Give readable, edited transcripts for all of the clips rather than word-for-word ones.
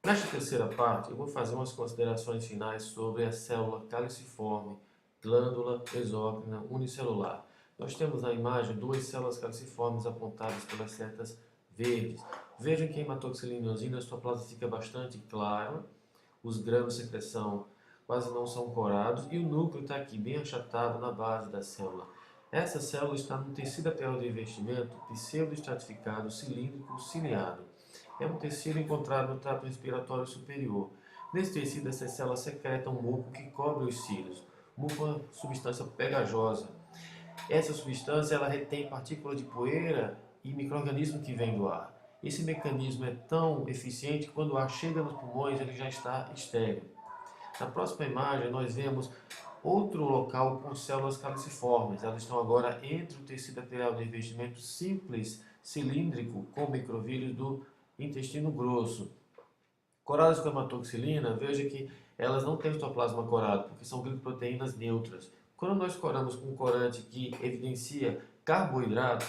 Nesta terceira parte, eu vou fazer umas considerações finais sobre a célula caliciforme, glândula exócrina unicelular. Nós temos na imagem duas células caliciformes apontadas pelas setas verdes. Vejam que a hematoxilina a citoplasma fica bastante clara, os grãos de secreção quase não são corados e o núcleo está aqui bem achatado na base da célula. Essa célula está no tecido arterial de revestimento pseudoestratificado cilíndrico ciliado. É um tecido encontrado no trato respiratório superior. Nesse tecido, essas células secretam muco que cobre os cílios. Muco é uma substância pegajosa. Essa substância ela retém partículas de poeira e micro-organismos que vêm do ar. Esse mecanismo é tão eficiente que quando o ar chega nos pulmões, ele já está estéril. Na próxima imagem, nós vemos outro local com células caliciformes. Elas estão agora entre o tecido arterial de revestimento simples cilíndrico com microvírus do intestino grosso. Coradas com hematoxilina, veja que elas não têm citoplasma corado, porque são glicoproteínas neutras. Quando nós coramos com um corante que evidencia carboidratos,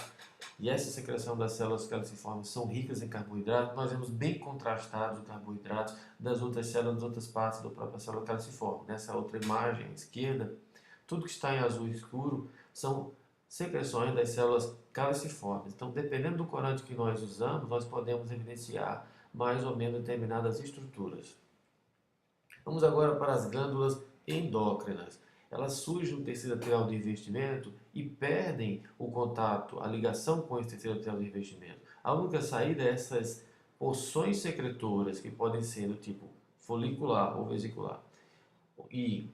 e essa secreção das células caliciformes são ricas em carboidratos, nós vemos bem contrastados os carboidratos das outras células, das outras partes da própria célula caliciforme. Nessa outra imagem à esquerda, tudo que está em azul escuro são secreções das células caliciformes. Então, dependendo do corante que nós usamos, nós podemos evidenciar mais ou menos determinadas estruturas. Vamos agora para as glândulas endócrinas. Elas surgem no tecido arterial de revestimento e perdem o contato, a ligação com esse tecido arterial de revestimento. A única saída é essas porções secretoras, que podem ser do tipo folicular ou vesicular e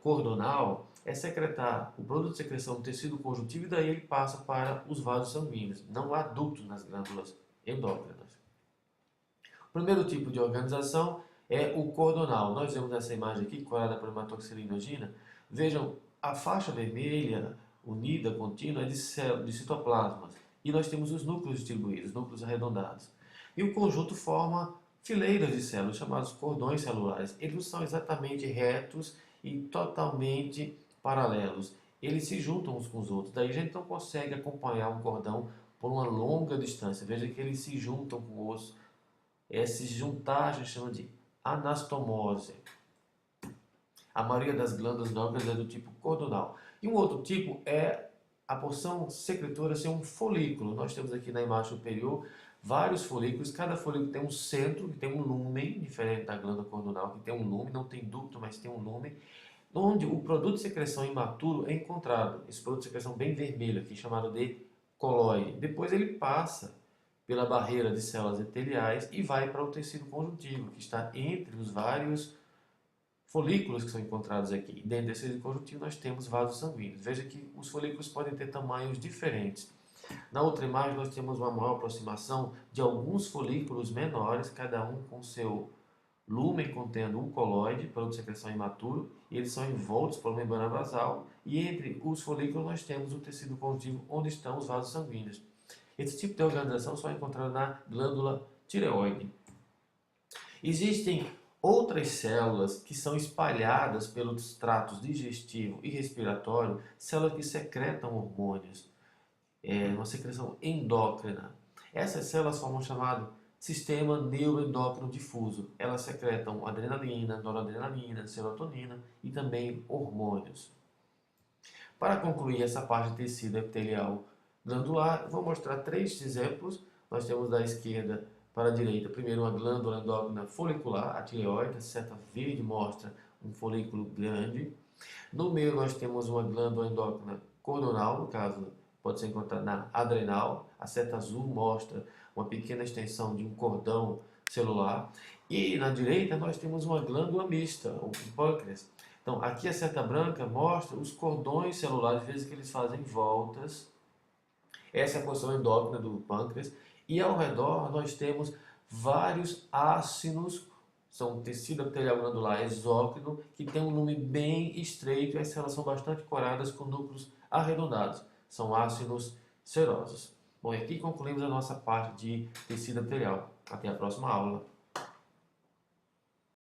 cordonal, é secretar o produto de secreção do tecido conjuntivo e daí ele passa para os vasos sanguíneos. Não há ductos nas glândulas endócrinas. O primeiro tipo de organização é o cordonal. Nós vemos nessa imagem aqui, corada por hematoxilinogina. Vejam, a faixa vermelha unida, contínua, é de citoplasmas. E nós temos os núcleos distribuídos, núcleos arredondados. E o conjunto forma fileiras de células, chamados cordões celulares. Eles não são exatamente retos e totalmente paralelos. Eles se juntam uns com os outros. Daí a gente não consegue acompanhar um cordão por uma longa distância. Veja que eles se juntam com o osso. Esse juntar a gente chama de anastomose. A maioria das glândulas endócrinas é do tipo cordonal. E um outro tipo é a porção secretora ser um folículo. Nós temos aqui na imagem superior vários folículos. Cada folículo tem um centro, que tem um lumen, diferente da glândula cordonal, que tem um lumen, não tem ducto, mas tem um lumen, onde o produto de secreção imaturo é encontrado. Esse produto de secreção bem vermelho aqui, chamado de colóide. Depois ele passa pela barreira de células epiteliais e vai para o tecido conjuntivo, que está entre os vários folículos que são encontrados aqui. Dentro desse tecido conjuntivo nós temos vasos sanguíneos. Veja que os folículos podem ter tamanhos diferentes. Na outra imagem nós temos uma maior aproximação de alguns folículos menores, cada um com seu lumen contendo um colóide, produto de secreção imaturo, e eles são envoltos por uma membrana basal, e entre os folículos nós temos o tecido conjuntivo onde estão os vasos sanguíneos. Esse tipo de organização só é encontrado na glândula tireoide. Existem outras células que são espalhadas pelos tratos digestivo e respiratório, células que secretam hormônios, uma secreção endócrina. Essas células formam o chamado sistema neuroendócrino difuso. Elas secretam adrenalina, noradrenalina, serotonina e também hormônios. Para concluir essa parte de tecido epitelial glandular, eu vou mostrar três exemplos. Nós temos da esquerda para a direita, primeiro uma glândula endócrina folicular, a tireoide, a seta verde mostra um folículo grande. No meio nós temos uma glândula endócrina cordonal, no caso pode ser encontrada na adrenal, a seta azul mostra uma pequena extensão de um cordão celular. E na direita nós temos uma glândula mista, o pâncreas. Então aqui a seta branca mostra os cordões celulares, às vezes que eles fazem voltas. Essa é a porção endócrina do pâncreas. E ao redor nós temos vários ácinos, são tecido epitelial glandular exócrino, que tem um lumen bem estreito e as células são bastante coradas com núcleos arredondados. São ácinos serosos. Bom, e aqui concluímos a nossa parte de tecido epitelial. Até a próxima aula.